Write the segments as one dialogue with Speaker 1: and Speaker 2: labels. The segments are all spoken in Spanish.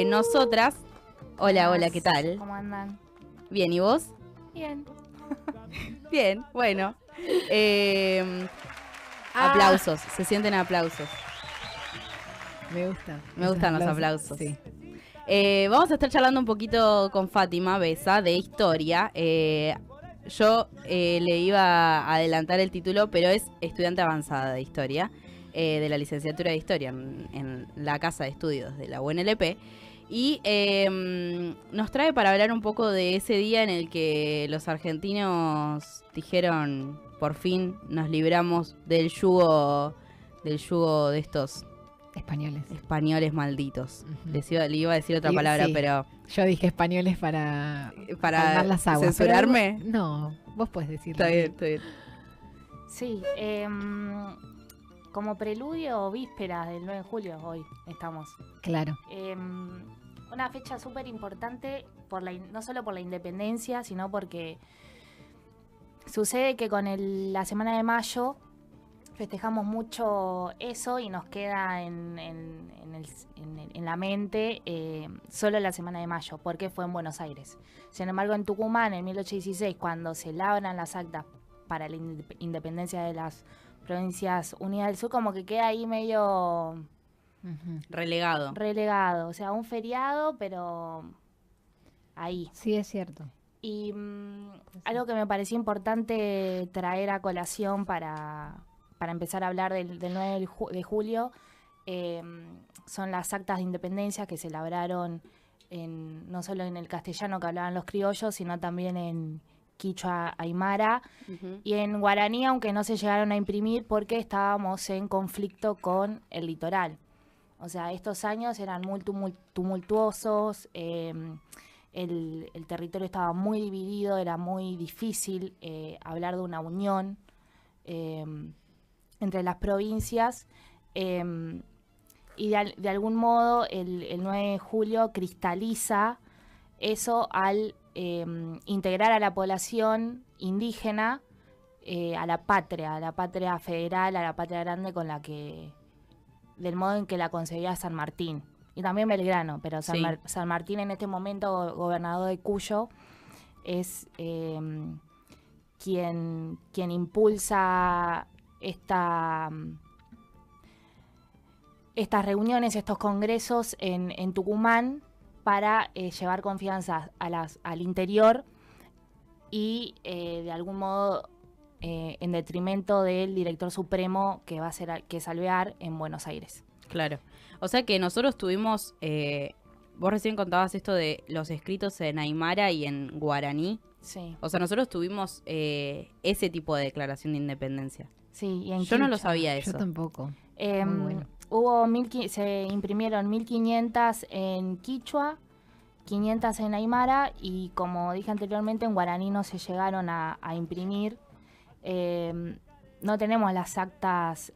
Speaker 1: nosotras. Hola, hola, ¿qué tal?
Speaker 2: ¿Cómo andan?
Speaker 1: Bien, ¿y vos?
Speaker 2: Bien.
Speaker 1: Bien, bueno. Aplausos, se sienten aplausos. Me gustan los aplausos.
Speaker 3: Sí.
Speaker 1: Vamos a estar charlando un poquito con Fátima Besa de historia. Yo le iba a adelantar el título, pero es estudiante avanzada de historia, de la licenciatura de historia en la Casa de Estudios de la UNLP. Y nos trae para hablar un poco de ese día en el que los argentinos dijeron, por fin nos libramos del yugo de estos españoles malditos.
Speaker 3: Uh-huh.
Speaker 1: Le iba a decir otra palabra,
Speaker 3: sí.
Speaker 1: pero...
Speaker 3: Yo dije españoles para
Speaker 1: calmar
Speaker 3: las aguas.
Speaker 1: ¿Censurarme?
Speaker 3: Pero, no, vos podés decirlo.
Speaker 1: Está bien.
Speaker 2: Sí, como preludio o vísperas del 9 de julio, hoy estamos.
Speaker 3: Claro.
Speaker 2: Una fecha súper importante, no solo por la independencia, sino porque sucede que con la Semana de Mayo festejamos mucho eso y nos queda en la mente solo la Semana de Mayo, porque fue en Buenos Aires. Sin embargo, en Tucumán, en 1816, cuando se labran las actas para la independencia de las Provincias Unidas del Sur, como que queda ahí medio...
Speaker 3: Uh-huh.
Speaker 2: Relegado, o sea, un feriado, pero ahí.
Speaker 3: Sí, es cierto.
Speaker 2: Y algo que me pareció importante traer a colación para empezar a hablar del 9 de julio son las actas de independencia que se labraron no solo en el castellano que hablaban los criollos, sino también en quichua aymara y en guaraní, aunque no se llegaron a imprimir porque estábamos en conflicto con el litoral. O sea, estos años eran muy tumultuosos, el territorio estaba muy dividido, era muy difícil hablar de una unión entre las provincias y de algún modo el 9 de julio cristaliza eso al integrar a la población indígena a la patria federal, a la patria grande del modo en que la concebía San Martín. Y también Belgrano, pero San Martín en este momento, gobernador de Cuyo, es quien impulsa estas reuniones, estos congresos en Tucumán para llevar confianza al interior y de algún modo en detrimento del director supremo que es Alvear en Buenos Aires.
Speaker 1: Claro. O sea que nosotros tuvimos, vos recién contabas esto de los escritos en aymara y en guaraní.
Speaker 2: Sí.
Speaker 1: O sea, nosotros tuvimos ese tipo de declaración de independencia.
Speaker 2: Sí, y en
Speaker 1: Yo no lo sabía eso.
Speaker 3: Yo tampoco.
Speaker 2: Muy bueno. Se imprimieron 1500 en quichua, 500 en aymara y, como dije anteriormente, en guaraní no se llegaron a imprimir. No tenemos las actas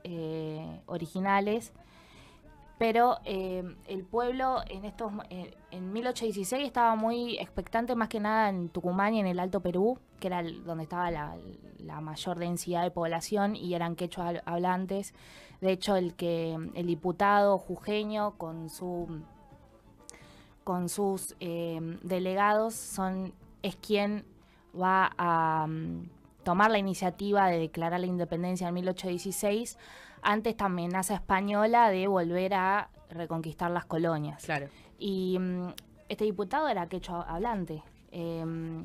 Speaker 2: originales, pero el pueblo en 1816 estaba muy expectante, más que nada en Tucumán y en el Alto Perú, que era donde estaba la mayor densidad de población y eran quechuas hablantes. De hecho, el diputado jujeño con sus delegados es quien va a tomar la iniciativa de declarar la independencia en 1816 ante esta amenaza española de volver a reconquistar las colonias.
Speaker 1: Claro.
Speaker 2: Y este diputado era quechua hablante.
Speaker 1: Qué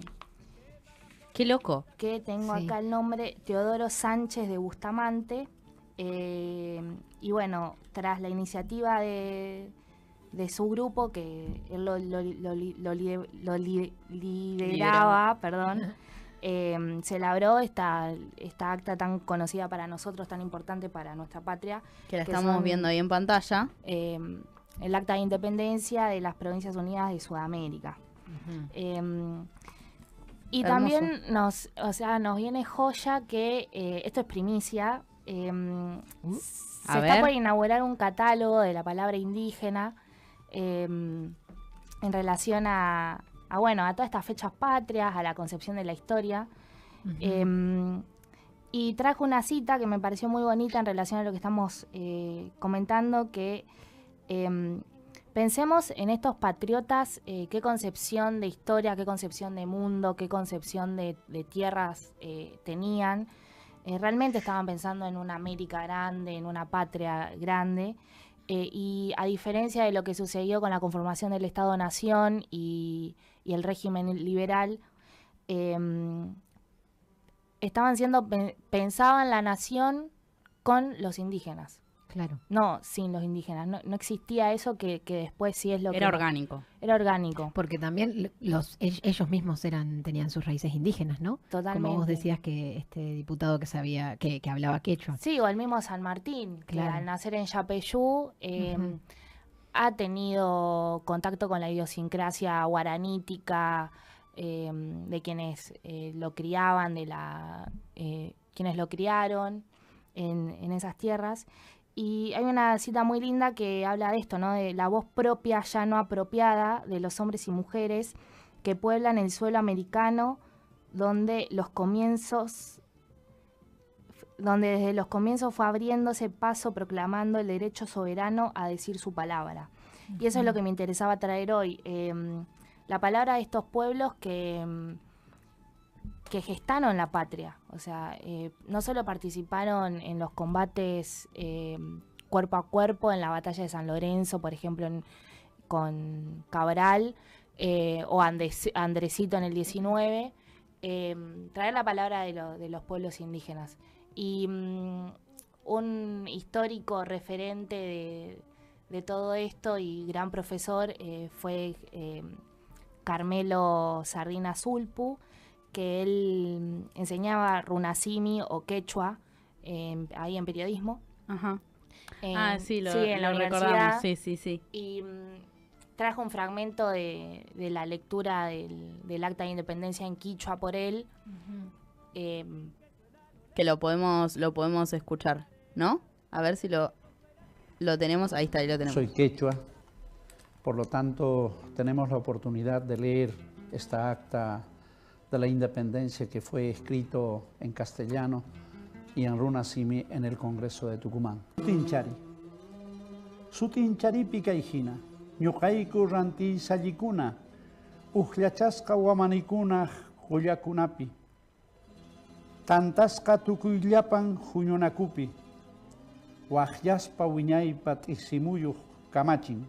Speaker 1: loco.
Speaker 2: Que tengo acá el nombre, Teodoro Sánchez de Bustamante. Y bueno, tras la iniciativa de su grupo, que él lo lideraba, perdón, se labró esta acta tan conocida para nosotros, tan importante para nuestra patria.
Speaker 1: Que la estamos viendo ahí en pantalla.
Speaker 2: El acta de independencia de las Provincias Unidas de Sudamérica. Uh-huh. Y hermoso. También nos viene joya que esto es primicia. Se está por inaugurar un catálogo de la palabra indígena en relación a todas estas fechas patrias, a la concepción de la historia. Uh-huh. Y trajo una cita que me pareció muy bonita en relación a lo que estamos comentando, que Pensemos en estos patriotas, qué concepción de historia, qué concepción de mundo, qué concepción de tierras tenían. Realmente estaban pensando en una América grande, en una patria grande, y a diferencia de lo que sucedió con la conformación del Estado-Nación y el régimen liberal, pensaban la nación con los indígenas.
Speaker 3: Claro.
Speaker 2: No, sin los indígenas. No existía eso que después sí es lo que...
Speaker 1: Era orgánico.
Speaker 2: Era orgánico.
Speaker 3: Porque también ellos mismos tenían sus raíces indígenas, ¿no?
Speaker 2: Totalmente.
Speaker 3: Como vos decías que este diputado que hablaba quechua.
Speaker 2: Sí, o el mismo San Martín,
Speaker 3: Claro.
Speaker 2: que al nacer en Yapeyú ha tenido contacto con la idiosincrasia guaranítica de quienes lo criaban, quienes lo criaron en esas tierras. Y hay una cita muy linda que habla de esto, ¿no? De la voz propia ya no apropiada de los hombres y mujeres que pueblan el suelo americano, donde desde los comienzos fue abriéndose paso proclamando el derecho soberano a decir su palabra. Y eso es lo que me interesaba traer hoy. La palabra de estos pueblos que gestaron la patria, o sea, no solo participaron en los combates cuerpo a cuerpo en la batalla de San Lorenzo, por ejemplo, con Cabral, o Andresito en el 19, traer la palabra de los pueblos indígenas. Y un histórico referente de todo esto y gran profesor fue Carmelo Sardina Zulpu, que él enseñaba runasimi o quechua ahí en periodismo.
Speaker 1: Ajá. Sí,
Speaker 2: en la
Speaker 1: lo
Speaker 2: universidad.
Speaker 1: recordamos. Sí.
Speaker 2: Y trajo un fragmento de la lectura del Acta de Independencia en quichua por él.
Speaker 1: Que lo podemos escuchar, ¿no? A ver si lo tenemos. Ahí está, ahí lo tenemos.
Speaker 4: Soy quechua, por lo tanto tenemos la oportunidad de leer esta acta de la independencia que fue escrito en castellano y en runasimi en el Congreso de Tucumán. Sutinchari picaijina, ñuqayku ranti sallikuna, uqllachasqa wamanikuna hullakunapi, tantasqa tukuyllapan huñunakupi, waqllaspa wiñaypa t'issimuyuq kamachin,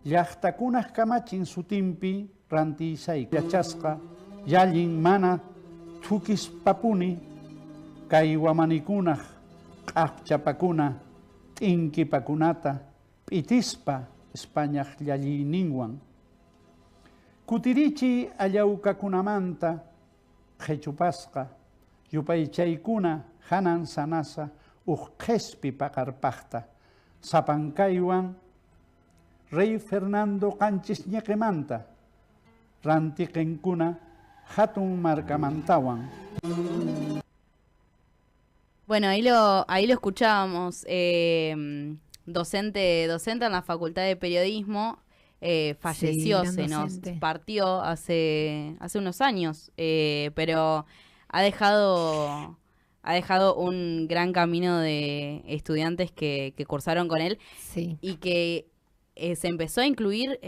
Speaker 4: llaqtakunaq kamachin sutinpi rantisayku, yachasqa yallin mana thukispapuni kay wamanikunaq q'aqchapakuna t'inkipakunata p'itispa Españaq llalliyninwan. Kutirichi allawkakunamanta qhechupasqa yupaychaykuna hanan sanasa uq qhespi paqarpaqta sapankaywan Rey Fernando Qanchis ñeqimanta rantiqinkuna hatun markamantawan.
Speaker 1: Bueno, ahí lo escuchábamos. Docente en la Facultad de Periodismo, falleció,
Speaker 3: Sí,
Speaker 1: se
Speaker 3: gran
Speaker 1: nos
Speaker 3: docente.
Speaker 1: partió hace unos años, pero ha dejado un gran camino de estudiantes que cursaron con él
Speaker 3: Sí.
Speaker 1: y que se empezó a incluir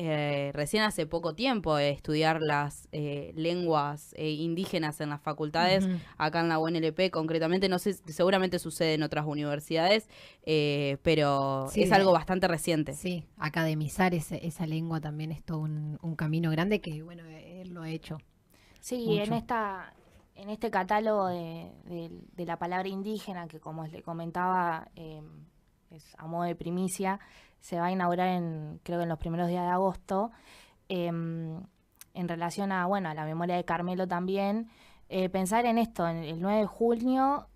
Speaker 1: recién hace poco tiempo, estudiar las lenguas indígenas en las facultades,
Speaker 3: Ujú.
Speaker 1: acá en la UNLP concretamente, no sé, seguramente sucede en otras universidades, pero
Speaker 3: Sí,
Speaker 1: es algo bastante reciente.
Speaker 3: Sí, academizar esa lengua también es todo un camino grande que, bueno, él lo ha hecho.
Speaker 2: Sí,
Speaker 3: Mucho.
Speaker 2: en este catálogo de la palabra indígena, que como le comentaba, es a modo de primicia, se va a inaugurar creo que en los primeros días de agosto, en relación a la memoria de Carmelo también, pensar en esto, en el 9 de julio,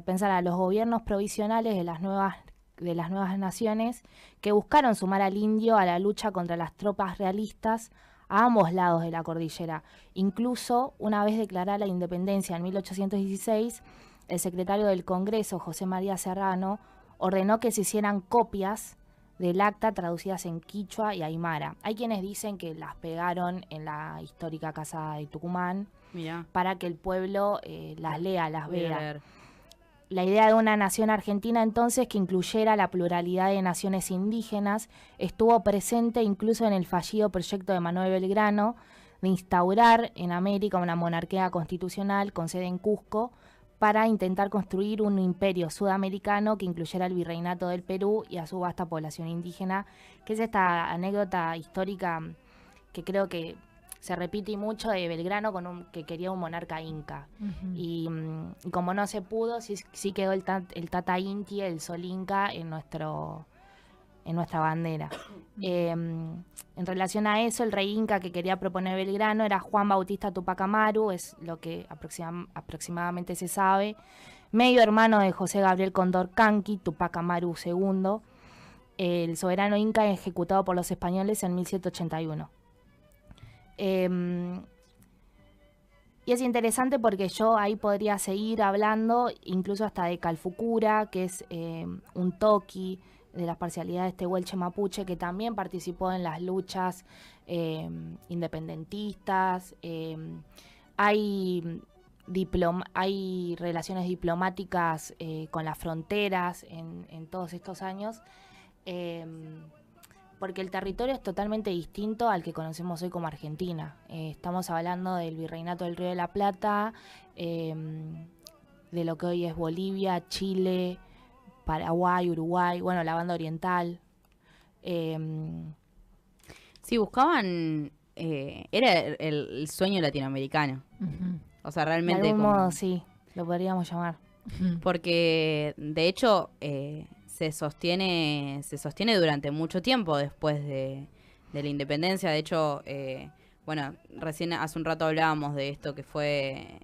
Speaker 2: pensar a los gobiernos provisionales de las nuevas naciones que buscaron sumar al indio a la lucha contra las tropas realistas a ambos lados de la cordillera. Incluso, una vez declarada la independencia en 1816, el secretario del Congreso, José María Serrano, ordenó que se hicieran copias del acta traducidas en quichua y aymara. Hay quienes dicen que las pegaron en la histórica Casa de Tucumán
Speaker 1: Mirá,
Speaker 2: para que el pueblo las lea, las
Speaker 1: voy a
Speaker 2: vea.
Speaker 1: leer.
Speaker 2: la idea de una nación argentina entonces que incluyera la pluralidad de naciones indígenas estuvo presente incluso en el fallido proyecto de Manuel Belgrano de instaurar en América una monarquía constitucional con sede en Cusco para intentar construir un imperio sudamericano que incluyera el virreinato del Perú y a su vasta población indígena, que es esta anécdota histórica que creo que se repite mucho de Belgrano que quería un monarca inca. Y como no se pudo, sí quedó el Tata Inti, el Sol Inca, en nuestra bandera. En relación a eso, el rey inca que quería proponer Belgrano era Juan Bautista Tupac Amaru, es lo que aproximadamente se sabe, medio hermano de José Gabriel Condorcanqui, Tupac Amaru II, el soberano inca ejecutado por los españoles en 1781. Y es interesante porque yo ahí podría seguir hablando incluso hasta de Calfucura, que es un toqui de las parcialidades tehuelche mapuche, que también participó en las luchas independentistas. Hay relaciones diplomáticas con las fronteras en todos estos años. Porque el territorio es totalmente distinto al que conocemos hoy como Argentina. Estamos hablando del Virreinato del Río de la Plata, de lo que hoy es Bolivia, Chile, Paraguay, Uruguay, bueno, la banda oriental.
Speaker 1: Sí, buscaban... era el sueño latinoamericano. O sea, realmente...
Speaker 2: De algún modo, sí, lo podríamos llamar.
Speaker 1: Porque, de hecho... se sostiene durante mucho tiempo después de la independencia. De hecho, bueno, recién hace un rato hablábamos de esto que fue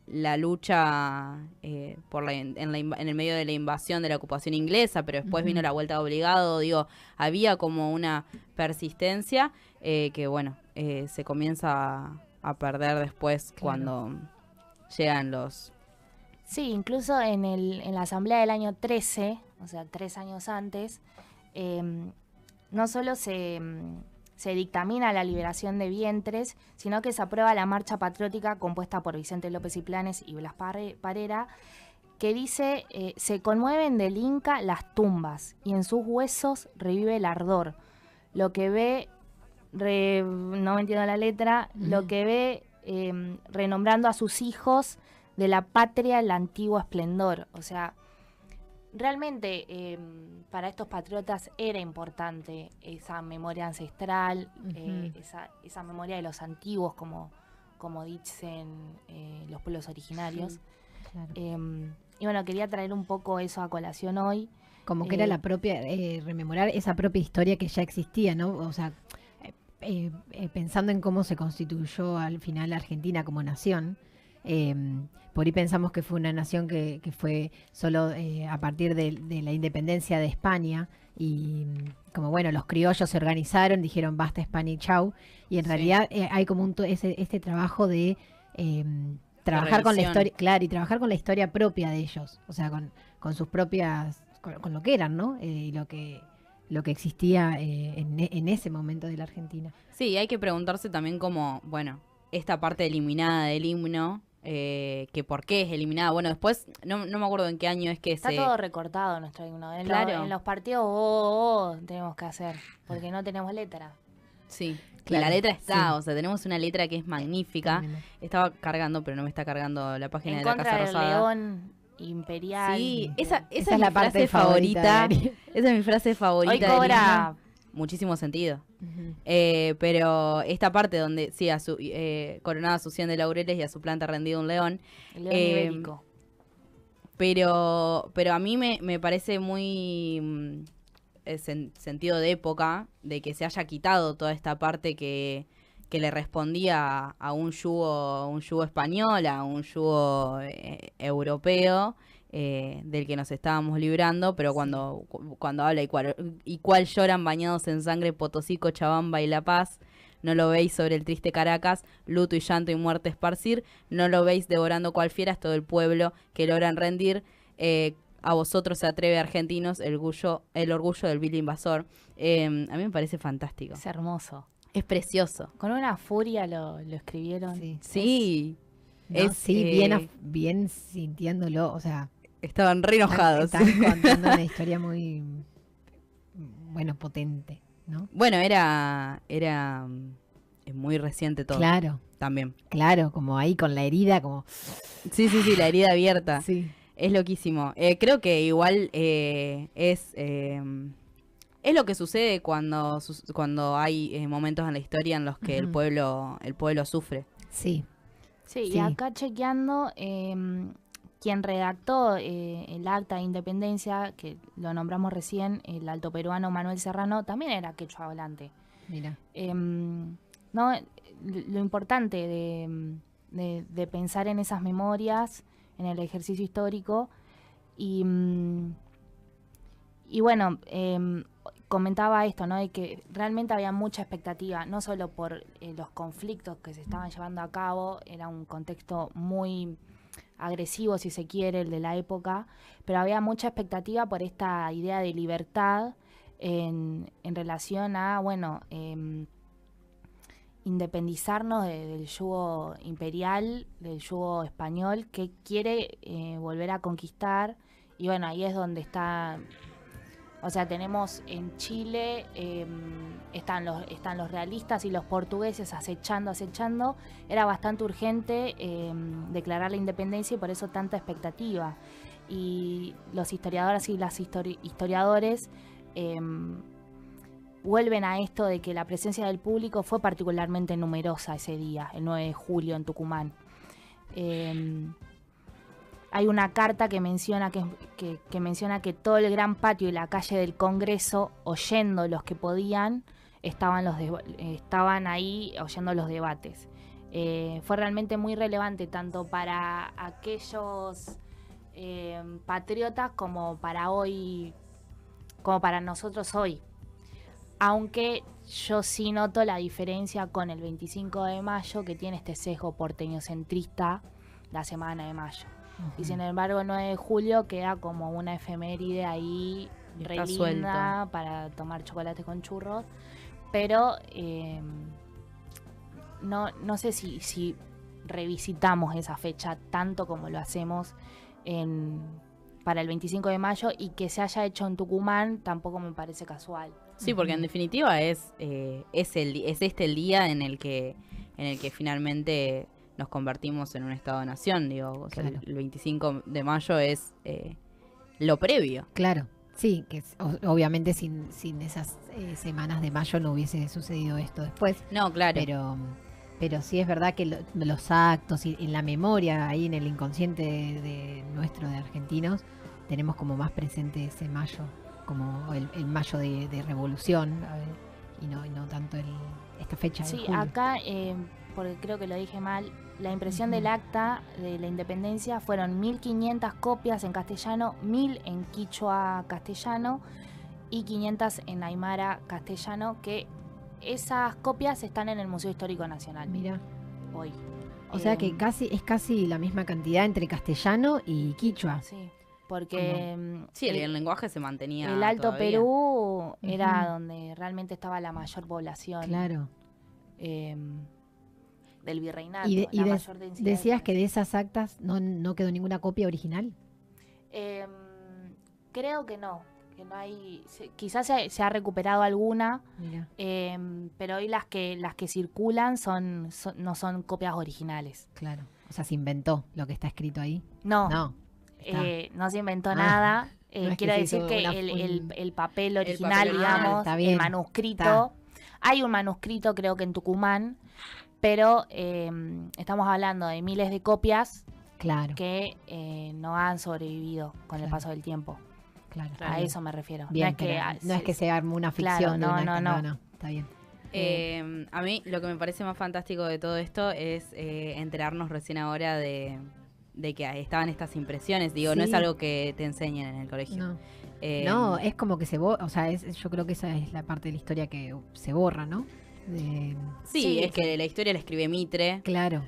Speaker 1: la lucha en el medio de la invasión de la ocupación inglesa, pero después vino la vuelta de obligado. Digo, había como una persistencia que, bueno, se comienza a perder después cuando llegan los...
Speaker 2: Sí, incluso en la asamblea del año 13, o sea, 3 años antes, no solo se dictamina la liberación de vientres, sino que se aprueba la marcha patriótica compuesta por Vicente López y Planes y Blas Parera, que dice, se conmueven del Inca las tumbas y en sus huesos revive el ardor. Lo que ve, no me entiendo la letra, lo que ve renombrando a sus hijos de la patria el antiguo esplendor. O sea, realmente para estos patriotas era importante esa memoria ancestral, esa memoria de los antiguos, como dicen los pueblos originarios.
Speaker 3: Sí, claro.
Speaker 2: Y bueno, quería traer un poco eso a colación hoy.
Speaker 3: Como que era la propia, rememorar esa propia historia que ya existía, ¿no? O sea, pensando en cómo se constituyó al final Argentina como nación. Por ahí pensamos que fue una nación que fue solo a partir de la independencia de España y como bueno, los criollos se organizaron, dijeron basta España y chau, y en realidad hay como este trabajo de trabajar con la historia, claro, y trabajar con la historia propia de ellos, o sea, con sus propias, con lo que eran, ¿no? Y lo que existía en ese momento de la Argentina.
Speaker 1: Sí, hay que preguntarse también cómo, bueno, esta parte eliminada del himno, que por qué es eliminada. Bueno, después, no me acuerdo en qué año es que
Speaker 2: está todo recortado nuestro himno. En los partidos tenemos que hacer, porque no tenemos letra.
Speaker 1: Sí, claro, la letra está, o sea, tenemos una letra que es magnífica. Estaba cargando, pero no me está cargando la página de la Casa Rosada.
Speaker 2: En contra del león imperial.
Speaker 1: Sí, esa es la parte favorita. Esa es mi frase favorita.
Speaker 2: Hoy cobra
Speaker 1: muchísimo sentido. Pero esta parte donde, sí, coronada su 100 de laureles y a su planta rendido un león.
Speaker 2: El león ibérico.
Speaker 1: Pero a mí me parece muy sentido de época de que se haya quitado toda esta parte que le respondía a un yugo español, a un yugo europeo, del que nos estábamos librando, pero cuando habla y cuál lloran bañados en sangre Potosí, Cochabamba y La Paz, no lo veis sobre el triste Caracas, luto y llanto y muerte esparcir, no lo veis devorando cual fieras todo el pueblo que logran rendir, a vosotros se atreve argentinos el orgullo del vil invasor. A mí me parece fantástico.
Speaker 2: Es hermoso.
Speaker 1: Es precioso.
Speaker 2: Con una furia lo escribieron.
Speaker 1: Sí.
Speaker 3: ¿no? Sí, bien sintiéndolo, o sea,
Speaker 1: estaban re enojados.
Speaker 3: Están contando una historia muy, bueno, potente, ¿no?
Speaker 1: Bueno, era muy reciente todo.
Speaker 3: Claro.
Speaker 1: También.
Speaker 3: Claro, como ahí con la herida, como...
Speaker 1: Sí, la herida abierta.
Speaker 3: Sí.
Speaker 1: Es loquísimo. Creo que igual es lo que sucede cuando hay momentos en la historia en los que el pueblo sufre.
Speaker 2: Sí, y acá chequeando, quien redactó el acta de independencia, que lo nombramos recién, el alto peruano Manuel Serrano, también era quechua hablante.
Speaker 3: Mira.
Speaker 2: ¿No? Lo importante de pensar en esas memorias, en el ejercicio histórico, y bueno, comentaba esto, ¿no? De que realmente había mucha expectativa, no solo por los conflictos que se estaban llevando a cabo, era un contexto muy agresivo, si se quiere, el de la época, pero había mucha expectativa por esta idea de libertad en relación a, bueno, independizarnos del yugo imperial, del yugo español, que quiere volver a conquistar. Y bueno, ahí es donde está, o sea, tenemos en Chile, están los realistas y los portugueses acechando. Era bastante urgente declarar la independencia y por eso tanta expectativa. Y los historiadores y las historiadores vuelven a esto de que la presencia del público fue particularmente numerosa ese día, el 9 de julio en Tucumán. Hay una carta que menciona que menciona que todo el gran patio y la calle del Congreso, oyendo los que podían, estaban ahí oyendo los debates. Fue realmente muy relevante tanto para aquellos patriotas como para hoy, como para nosotros hoy. Aunque yo sí noto la diferencia con el 25 de mayo, que tiene este sesgo porteñocentrista, la semana de mayo. Y sin embargo, el 9 de julio queda como una efeméride ahí, re linda, para tomar chocolate con churros. Pero no sé si revisitamos esa fecha tanto como lo hacemos para el 25 de mayo, y que se haya hecho en Tucumán tampoco me parece casual.
Speaker 1: Sí, porque en definitiva es este el día en el que finalmente nos convertimos en un Estado-nación, digo. O sea,
Speaker 3: Claro.
Speaker 1: el 25 de mayo es lo previo.
Speaker 3: Claro, sí, que obviamente sin esas semanas de mayo no hubiese sucedido esto después.
Speaker 1: No, claro.
Speaker 3: Pero sí es verdad que los actos y en la memoria, ahí en el inconsciente de nuestro, de argentinos, tenemos como más presente ese mayo, como el mayo de revolución, y no tanto esta fecha de
Speaker 2: Sí,
Speaker 3: julio.
Speaker 2: acá, porque creo que lo dije mal, la impresión del acta de la independencia fueron 1500 copias en castellano, 1000 en quichua castellano y 500 en aymara castellano, que esas copias están en el Museo Histórico Nacional.
Speaker 3: Mira,
Speaker 2: Hoy.
Speaker 3: o sea que es casi la misma cantidad entre castellano y quichua.
Speaker 2: Sí, porque
Speaker 1: Sí, el lenguaje se mantenía
Speaker 2: el Alto
Speaker 1: todavía.
Speaker 2: Perú era
Speaker 3: Ujú.
Speaker 2: donde realmente estaba la mayor población.
Speaker 3: Claro.
Speaker 2: Del virreinato.
Speaker 3: Y
Speaker 2: la mayor densidad
Speaker 3: decías que
Speaker 2: de
Speaker 3: de esas actas no quedó ninguna copia original.
Speaker 2: creo que no hay, quizás se ha recuperado alguna,
Speaker 3: Mira.
Speaker 2: pero hoy las que circulan no son copias originales.
Speaker 3: Claro. O sea, se inventó lo que está escrito ahí.
Speaker 2: No,
Speaker 3: Está.
Speaker 2: se inventó nada.
Speaker 3: No es que
Speaker 2: Quiero
Speaker 3: se
Speaker 2: decir
Speaker 3: hizo
Speaker 2: que
Speaker 3: el
Speaker 2: el papel original,
Speaker 1: papel original,
Speaker 2: digamos,
Speaker 3: está bien,
Speaker 2: el manuscrito.
Speaker 3: está.
Speaker 2: Hay un manuscrito, creo que en Tucumán, pero estamos hablando de miles de copias
Speaker 3: Claro,
Speaker 2: que no han sobrevivido con el
Speaker 3: Claro.
Speaker 2: paso del tiempo.
Speaker 3: claro. está
Speaker 2: A
Speaker 3: bien.
Speaker 2: eso me refiero.
Speaker 3: Bien,
Speaker 2: no es que,
Speaker 3: pero no es que se arme una ficción.
Speaker 2: Claro,
Speaker 3: de una
Speaker 2: no.
Speaker 3: Está bien.
Speaker 1: A mí lo que me parece más fantástico de todo esto es enterarnos recién ahora de que estaban estas impresiones. Digo, no
Speaker 3: Sí.
Speaker 1: es algo que te enseñen en el colegio.
Speaker 3: No.
Speaker 1: Eh,
Speaker 3: No, es como que se borra, o sea, yo creo que esa es la parte de la historia que se borra, ¿no?
Speaker 1: Sí,
Speaker 2: Sí,
Speaker 1: es que la historia la escribe Mitre.
Speaker 3: Claro,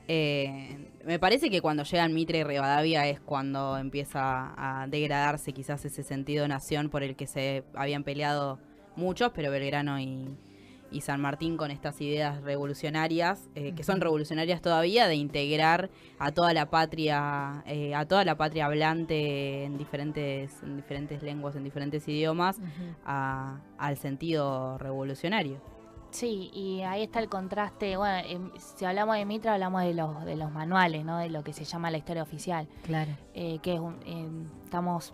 Speaker 1: Me parece que cuando llegan Mitre y Rivadavia es cuando empieza a degradarse quizás ese sentido de nación por el que se habían peleado muchos, pero Belgrano y y San Martín con estas ideas revolucionarias, que son revolucionarias todavía, de integrar a toda la patria hablante en diferentes lenguas, en diferentes idiomas, al sentido revolucionario.
Speaker 2: Sí, y ahí está el contraste. Bueno, si hablamos de Mitre, hablamos de los manuales, ¿no? De lo que se llama la historia oficial.
Speaker 3: Claro.
Speaker 2: Que es estamos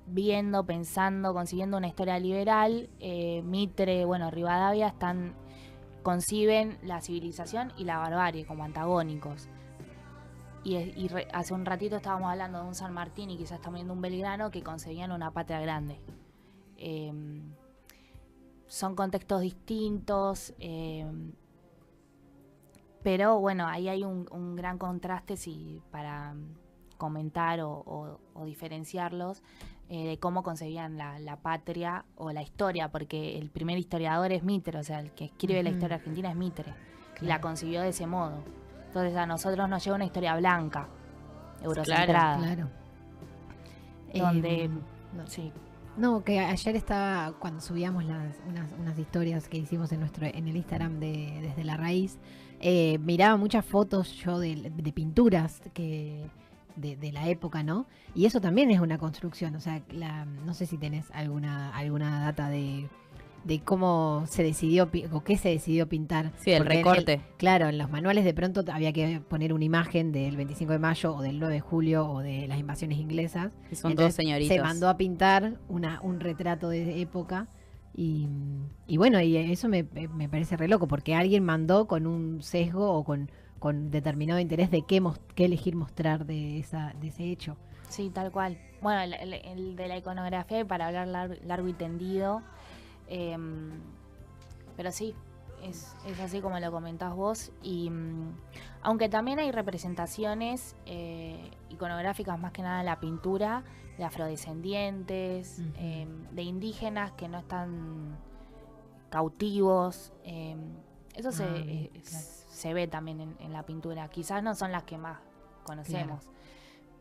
Speaker 2: viendo, pensando, consiguiendo una historia liberal. Mitre, bueno, Rivadavia conciben la civilización y la barbarie como antagónicos. Y hace un ratito estábamos hablando de un San Martín y quizás también de un Belgrano que concebían una patria grande. Son contextos distintos, pero bueno, ahí hay un gran contraste para comentar o diferenciarlos de cómo concebían la patria o la historia, porque el primer historiador es Mitre, o sea, el que escribe la historia argentina es Mitre, y la concibió de ese modo. Entonces a nosotros nos llega una historia blanca, eurocentrada,
Speaker 3: Claro.
Speaker 2: donde... sí.
Speaker 3: No, que ayer estaba, cuando subíamos unas historias que hicimos en el Instagram Desde la Raíz, miraba muchas fotos yo de pinturas de la época, ¿no? Y eso también es una construcción, o sea, no sé si tenés alguna data de cómo se decidió o qué se decidió pintar.
Speaker 1: Sí, el recorte.
Speaker 3: Claro, en los manuales de pronto había que poner una imagen del 25 de mayo o del 9 de julio o de las invasiones inglesas.
Speaker 1: Y son todos señoritos.
Speaker 3: Se mandó a pintar un retrato de época y bueno, y eso me parece re loco porque alguien mandó con un sesgo o con determinado interés de qué elegir mostrar de ese hecho.
Speaker 2: Sí, tal cual. Bueno, el de la iconografía, para hablar largo y tendido, pero sí, es así como lo comentás vos. Y aunque también hay representaciones iconográficas, más que nada en la pintura, de afrodescendientes, de indígenas que no están cautivos, eso se ve también en la pintura. Quizás no son las que más conocemos. Claro.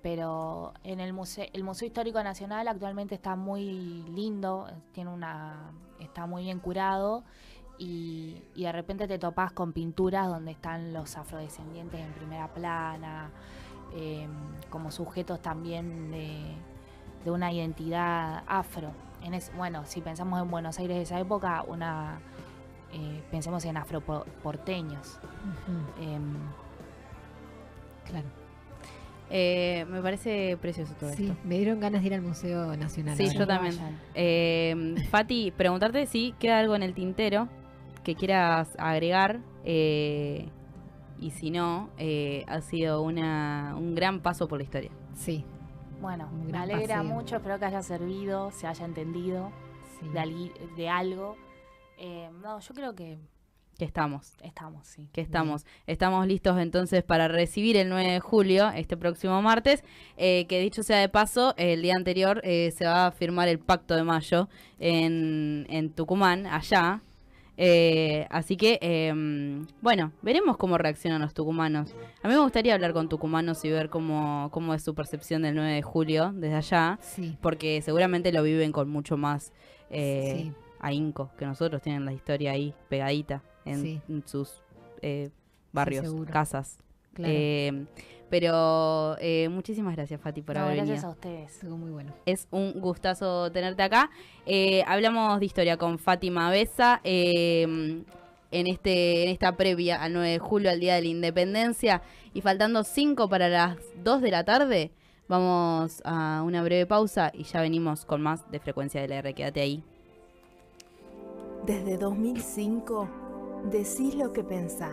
Speaker 2: Pero en el Museo Histórico Nacional actualmente está muy lindo, está muy bien curado y de repente te topás con pinturas donde están los afrodescendientes en primera plana, como sujetos también de una identidad afro. Bueno, si pensamos en Buenos Aires de esa época, pensemos en afroporteños.
Speaker 3: Claro.
Speaker 1: Me parece precioso todo esto.
Speaker 3: Sí, me dieron ganas de ir al Museo Nacional.
Speaker 1: Sí,
Speaker 3: ahora.
Speaker 1: yo también. Fati, preguntarte si queda algo en el tintero que quieras agregar, y si no, ha sido un gran paso por la historia.
Speaker 3: Sí.
Speaker 2: Bueno, me alegra mucho, espero que haya servido, se haya entendido de algo. No, yo creo que
Speaker 1: estamos.
Speaker 2: Sí.
Speaker 1: Que estamos. Estamos listos entonces para recibir el 9 de julio, este próximo martes, que dicho sea de paso, el día anterior se va a firmar el Pacto de Mayo en Tucumán, allá. Así que, bueno, veremos cómo reaccionan los tucumanos. A mí me gustaría hablar con tucumanos y ver cómo es su percepción del 9 de julio desde allá, porque seguramente lo viven con mucho más ahínco que nosotros, tienen la historia ahí pegadita en sus barrios, casas. Claro. Pero muchísimas gracias, Fati, por haber venido.
Speaker 2: Gracias a ustedes.
Speaker 3: Estuvo muy bueno.
Speaker 1: Es un gustazo tenerte acá. Hablamos de historia con Fátima Besa en esta previa al 9 de julio, al Día de la Independencia. Y faltando 5 para las 2 de la tarde, vamos a una breve pausa y ya venimos con más de Frecuencia del R. Quédate ahí.
Speaker 5: Desde 2005, decís lo que pensás.